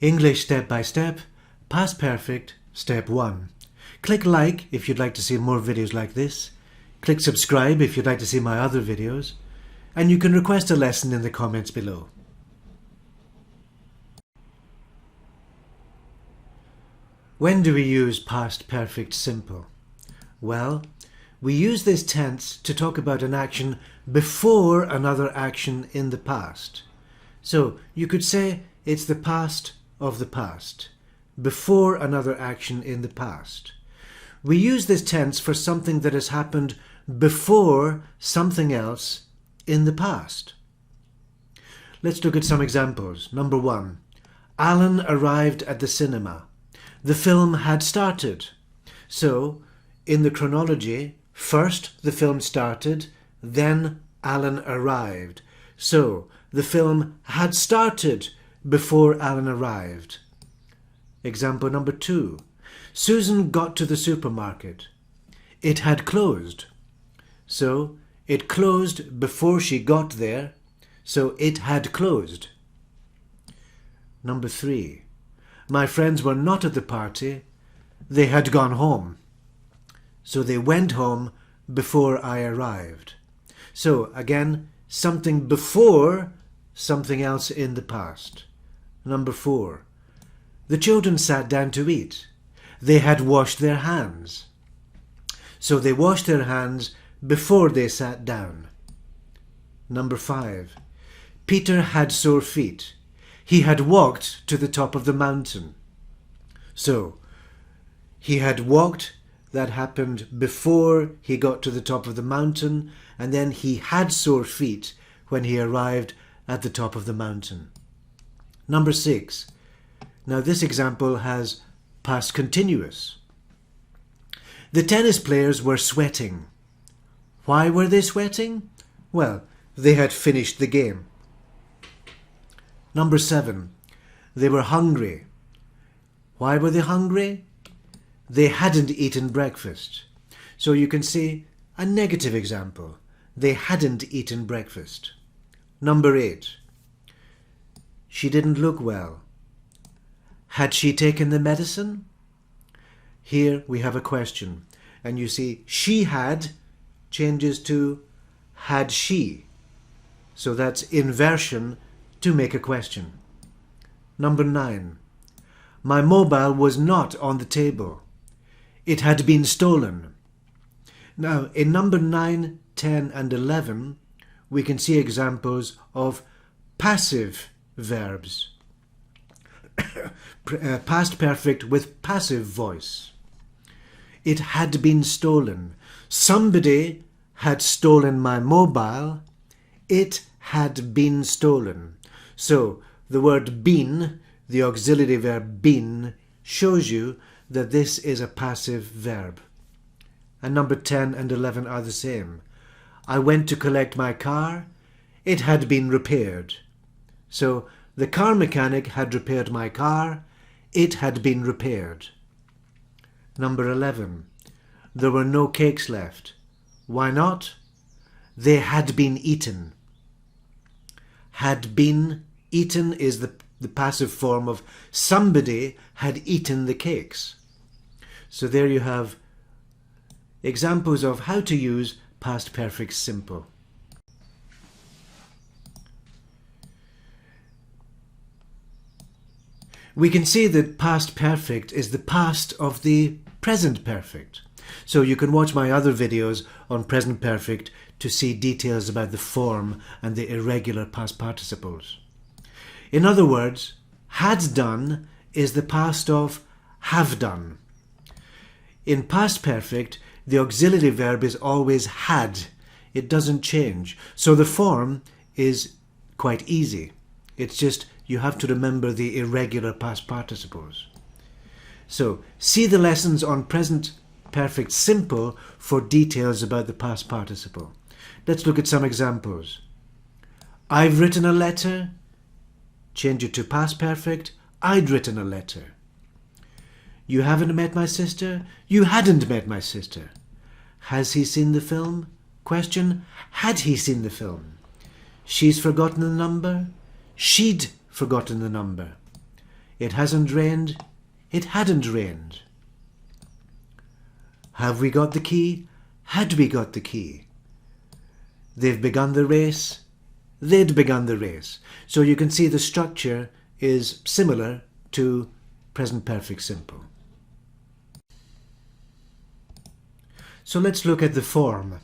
English Step by Step, Past Perfect, Step 1. Click like if you'd like to see more videos like this. Click subscribe if you'd like to see my other videos. And you can request a lesson in the comments below. When do we use Past Perfect Simple? Well, we use this tense to talk about an action before another action in the past. So you could say it's the past of the past, before another action in the past. We use this tense for something that has happened before something else in the past. Let's look at some examples. Number 1. Alan arrived at the cinema. The film had started. So, in the chronology, first the film started, then Alan arrived. So, the film had started before Alan arrived. Example number 2. Susan got to the supermarket. It had closed. So, it closed before she got there, so it had closed. Number 3. My friends were not at the party. They had gone home. So they went home before I arrived. So, again, something before something else in the past. Number 4. The children sat down to eat. They had washed their hands. So they washed their hands before they sat down. Number 5. Peter had sore feet. He had walked to the top of the mountain. So, he had walked, that happened before he got to the top of the mountain, and then he had sore feet when he arrived at the top of the mountain. Number 6. Now this example has past continuous. The tennis players were sweating. Why were they sweating? Well, they had finished the game. Number 7. They were hungry. Why were they hungry? They hadn't eaten breakfast. So you can see a negative example. They hadn't eaten breakfast. Number 8. She didn't look well. Had she taken the medicine? Here we have a question. And you see she had changes to had she. So that's inversion to make a question. Number 9. My mobile was not on the table. It had been stolen. Now, in number 9, 10 and 11, we can see examples of passive verbs. Past perfect with passive voice. It had been stolen. Somebody had stolen my mobile. It had been stolen. So, the word been, the auxiliary verb been, shows you that this is a passive verb. And number 10 and 11 are the same. I went to collect my car. It had been repaired. So, the car mechanic had repaired my car. It had been repaired. Number 11. There were no cakes left. Why not? They had been eaten. Had been eaten is the passive form of somebody had eaten the cakes. So there you have examples of how to use past perfect simple. We can see that past perfect is the past of the present perfect. So you can watch my other videos on present perfect to see details about the form and the irregular past participles. In other words, had done is the past of have done. In past perfect, the auxiliary verb is always had. It doesn't change. So the form is quite easy. It's just you have to remember the irregular past participles. So see the lessons on present perfect simple for details about the past participle. Let's look at some examples. I've written a letter. Change it to past perfect. I'd written a letter. You haven't met my sister. You hadn't met my sister. Has he seen the film? Question, had he seen the film? She's forgotten the number. She'd forgotten the number. It hasn't rained. It hadn't rained. Have we got the key? Had we got the key? They've begun the race. They'd begun the race. So you can see the structure is similar to present perfect simple. So let's look at the form.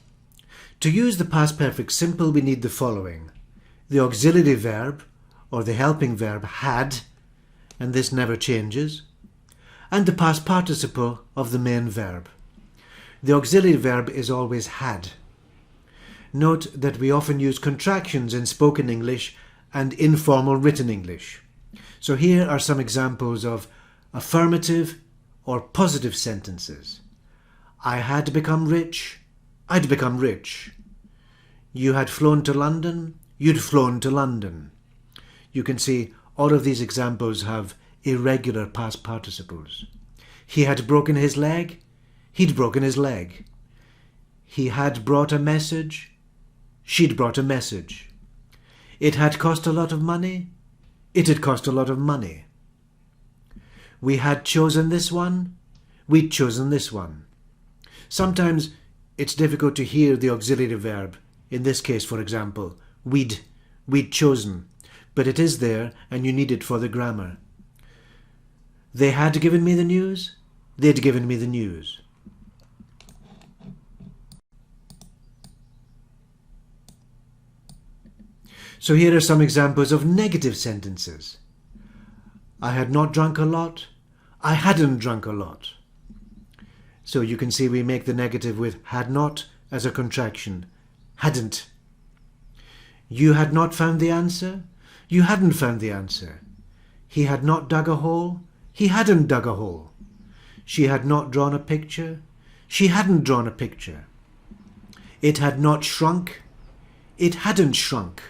To use the past perfect simple, we need the following. The auxiliary verb, or the helping verb, had, and this never changes, and the past participle of the main verb. The auxiliary verb is always had. Note that we often use contractions in spoken English and informal written English. So here are some examples of affirmative or positive sentences. I had become rich. I'd become rich. You had flown to London. You'd flown to London. You can see all of these examples have irregular past participles. He had broken his leg. He'd broken his leg. He had brought a message. She'd brought a message. It had cost a lot of money. It had cost a lot of money. We had chosen this one. We'd chosen this one. Sometimes it's difficult to hear the auxiliary verb. In this case, for example, we'd chosen. But it is there and you need it for the grammar. They had given me the news. They'd given me the news. So here are some examples of negative sentences. I had not drunk a lot. I hadn't drunk a lot. So you can see we make the negative with had not as a contraction. Hadn't. You had not found the answer. You hadn't found the answer. He had not dug a hole. He hadn't dug a hole. She had not drawn a picture. She hadn't drawn a picture. It had not shrunk. It hadn't shrunk.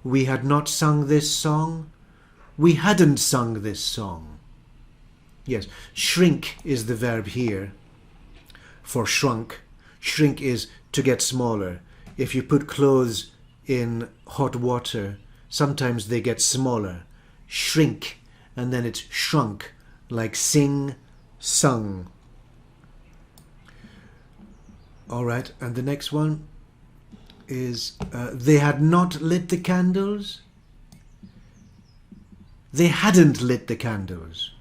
We had not sung this song. We hadn't sung this song. Yes, shrink is the verb here for shrunk. Shrink is to get smaller. If you put clothes in hot water, sometimes they get smaller. Shrink, and then it's shrunk, like sing, sung. All right, and the next one is they had not lit the candles. They hadn't lit the candles.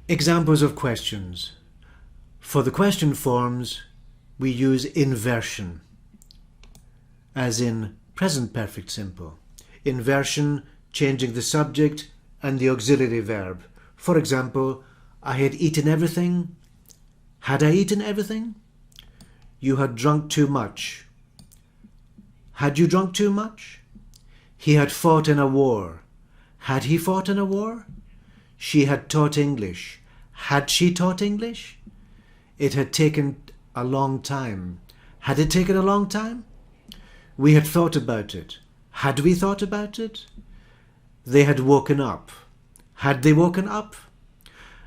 Examples of questions. For the question forms, we use inversion, as in present perfect simple. Inversion, changing the subject and the auxiliary verb. For example, I had eaten everything. Had I eaten everything? You had drunk too much. Had you drunk too much? He had fought in a war. Had he fought in a war? She had taught English. Had she taught English? It had taken a long time. Had it taken a long time? We had thought about it. Had we thought about it? They had woken up. Had they woken up?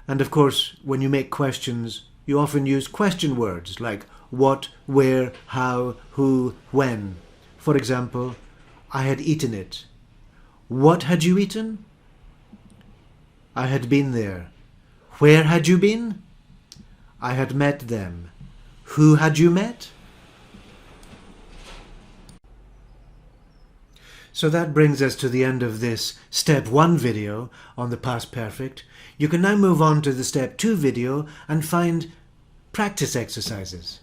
And of course, when you make questions, you often use question words like what, where, how, who, when. For example, I had eaten it. What had you eaten? I had been there. Where had you been? I had met them. Who had you met? So that brings us to the end of this Step 1 video on the past perfect. You can now move on to the Step 2 video and find practice exercises.